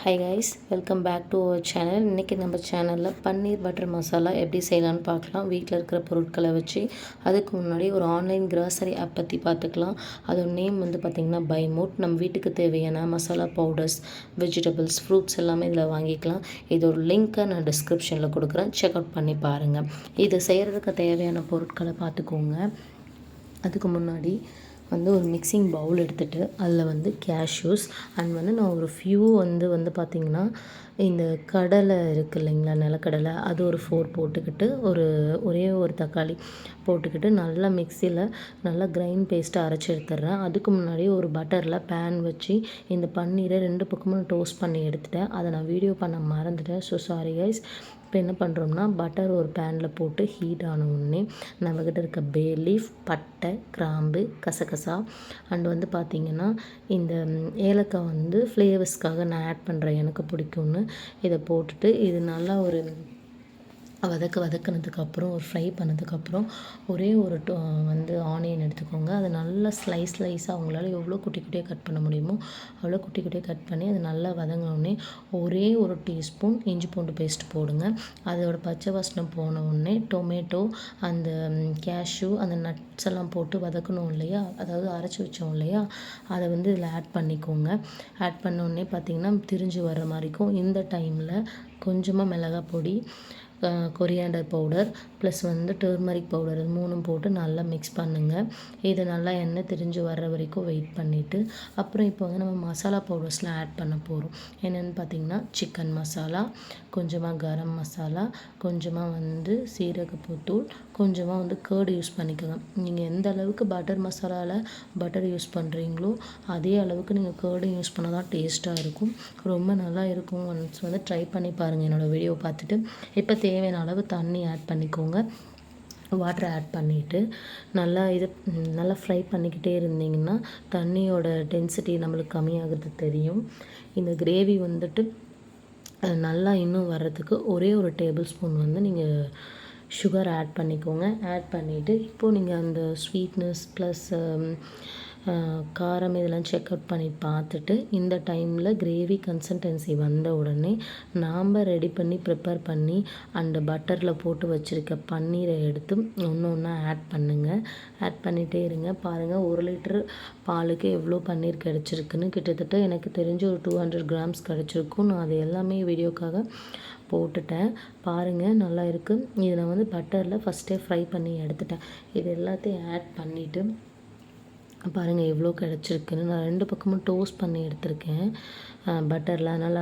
Hi guys, welcome back to our channel. இன்றைக்கி நம்ம சேனலில் பன்னீர் பட்டர் மசாலா எப்படி செய்யலான்னு பார்க்கலாம். வீட்டில் இருக்கிற பொருட்களை வச்சு. அதுக்கு முன்னாடி ஒரு ஆன்லைன் கிராசரி ஆப் பற்றி பார்த்துக்கலாம். அதோட நேம் வந்து பார்த்திங்கன்னா பை மோட். நம்ம வீட்டுக்கு தேவையான மசாலா பவுடர்ஸ், வெஜிடபிள்ஸ், ஃப்ரூட்ஸ் எல்லாமே இதில் வாங்கிக்கலாம். இதோட லிங்க்கை நான் டிஸ்கிரிப்ஷனில் கொடுக்குறேன், செக் அவுட் பண்ணி பாருங்கள். இதை செய்கிறதுக்கு தேவையான பொருட்களை பார்த்துக்கோங்க. அதுக்கு முன்னாடி வந்து ஒரு மிக்சிங் பவுல் எடுத்துகிட்டு அதில் வந்து கேஷ்யூஸ் அண்ட் வந்து நான் ஒரு ஃபியூ வந்து பார்த்திங்கன்னா இந்த கடலை இருக்குது இல்லைங்களா, நிலக்கடலை, அது ஒரு 4 போட்டுக்கிட்டு ஒரே ஒரு தக்காளி போட்டுக்கிட்டு நல்லா மிக்சியில் நல்லா கிரைண்ட் பேஸ்ட்டாக அரைச்சி எடுத்துடுறேன். அதுக்கு முன்னாடி ஒரு பட்டரில் பேன் வச்சு இந்த பன்னீரை 2 பக்கமும் டோஸ்ட் பண்ணி எடுத்துட்டேன். அதை நான் வீடியோ பண்ண மறந்துட்டேன், ஸோ சாரி கைஸ். இப்போ என்ன பண்ணுறோம்னா, பட்டர் ஒரு பேனில் போட்டு ஹீட் ஆன உடனே நம்மக்கிட்ட இருக்க பே லீஃப், பட்டை, கிராம்பு, கசகசா அண்ட் வந்து பார்த்திங்கன்னா இந்த ஏலக்காய் வந்து ஃப்ளேவர்ஸ்க்காக நான் ஆட் பண்ணுறேன், எனக்கு பிடிக்கும்னு. இதை போட்டுட்டு இது நல்லா ஒரு வதக்கினதுக்கப்புறம் ஒரு ஃப்ரை பண்ணதுக்கப்புறம் ஒரே ஒரு வந்து ஆனியன் எடுத்துக்கோங்க. அதை நல்லா ஸ்லைஸாக அவங்களால எவ்வளோ குட்டி குட்டியாக கட் பண்ண முடியுமோ அவ்வளோ குட்டி குட்டியாக கட் பண்ணி அது நல்லா வதங்கினோடனே ஒரே ஒரு டீஸ்பூன் இஞ்சி பூண்டு பேஸ்ட் போடுங்க. அதோட பச்சை வாசனை போன உடனே டொமேட்டோ, அந்த கேஷ்யூ, அந்த நட்ஸ் எல்லாம் போட்டு வதக்கணும் இல்லையா, அதாவது அரைச்சி வச்சோம் இல்லையா, அதை வந்து இதில் ஆட் பண்ணிக்கோங்க. ஆட் பண்ண உடனே பார்த்திங்கன்னா திரிஞ்சு வர்ற மாதிரிக்கும். இந்த டைமில் கொஞ்சமாக மிளகாய் பொடி, கொரியாண்டர் பவுடர் ப்ளஸ் வந்து டர்மரிக் பவுடர், இது 3 போட்டு நல்லா மிக்ஸ் பண்ணுங்கள். இது நல்லா எண்ணெய் திரிஞ்சு வர்ற வரைக்கும் வெயிட் பண்ணிவிட்டு அப்புறம் இப்போ வந்து நம்ம மசாலா பவுடர்ஸ்லாம் ஆட் பண்ண போகிறோம். என்னென்னு பார்த்திங்கன்னா சிக்கன் மசாலா, கொஞ்சமாக கரம் மசாலா, கொஞ்சமாக வந்து சீரகப்பூத்தூள், கொஞ்சமாக வந்து கேர்டு யூஸ் பண்ணிக்கோங்க. நீங்கள் எந்த அளவுக்கு பட்டர் மசாலாவில் பட்டர் யூஸ் பண்ணுறீங்களோ அதே அளவுக்கு நீங்கள் கேர்டும் யூஸ் பண்ணால் தான் டேஸ்ட்டாக இருக்கும், ரொம்ப நல்லா இருக்கும். ஒன்ஸ் வந்து ட்ரை பண்ணி பாருங்கள் என்னோடய வீடியோ பார்த்துட்டு. இப்போ தேவையான அளவு தண்ணி ஆட் பண்ணிக்கோங்க. வாட்டரை ஆட் பண்ணிவிட்டு நல்லா ஃப்ரை பண்ணிக்கிட்டே இருந்தீங்கன்னா தண்ணியோட டென்சிட்டி நம்மளுக்கு கம்மியாகிறது தெரியும். இந்த கிரேவி வந்துட்டு நல்லா இன்னும் வர்றதுக்கு ஒரே ஒரு டேபிள் ஸ்பூன் வந்து நீங்கள் சுகர் ஆட் பண்ணிக்கோங்க. ஆட் பண்ணிவிட்டு இப்போது நீங்கள் அந்த ஸ்வீட்னஸ் ப்ளஸ் காரம் இதெல்லாம் செக் அவுட் பண்ணி பார்த்துட்டு இந்த டைமில் கிரேவி கன்சிஸ்டன்சி வந்த உடனே நாம் ரெடி பண்ணி ப்ரிப்பேர் பண்ணி அந்த பட்டரில் போட்டு வச்சுருக்க பன்னீரை எடுத்து ஒன்று ஒன்றா ஆட் பண்ணுங்கள். ஆட் பண்ணிகிட்டே இருங்க. பாருங்கள், 1 லிட்டர் பாலுக்கு எவ்வளோ பன்னீர் கிடச்சிருக்குன்னு. கிட்டத்தட்ட எனக்கு தெரிஞ்சு ஒரு 200 கிராம்ஸ் கிடச்சிருக்கும். நான் அது எல்லாமே வீடியோக்காக போட்டுட்டேன். பாருங்கள், நல்லா இருக்குது. இதை நான் வந்து பட்டரில் ஃபஸ்ட்டே ஃப்ரை பண்ணி எடுத்துட்டேன். இது எல்லாத்தையும் ஆட் பண்ணிவிட்டு பாருங்கள் எவ்வளோ கிடச்சிருக்குன்னு. நான் 2 பக்கமும் டோஸ்ட் பண்ணி எடுத்திருக்கேன் பட்டரில். அதனால்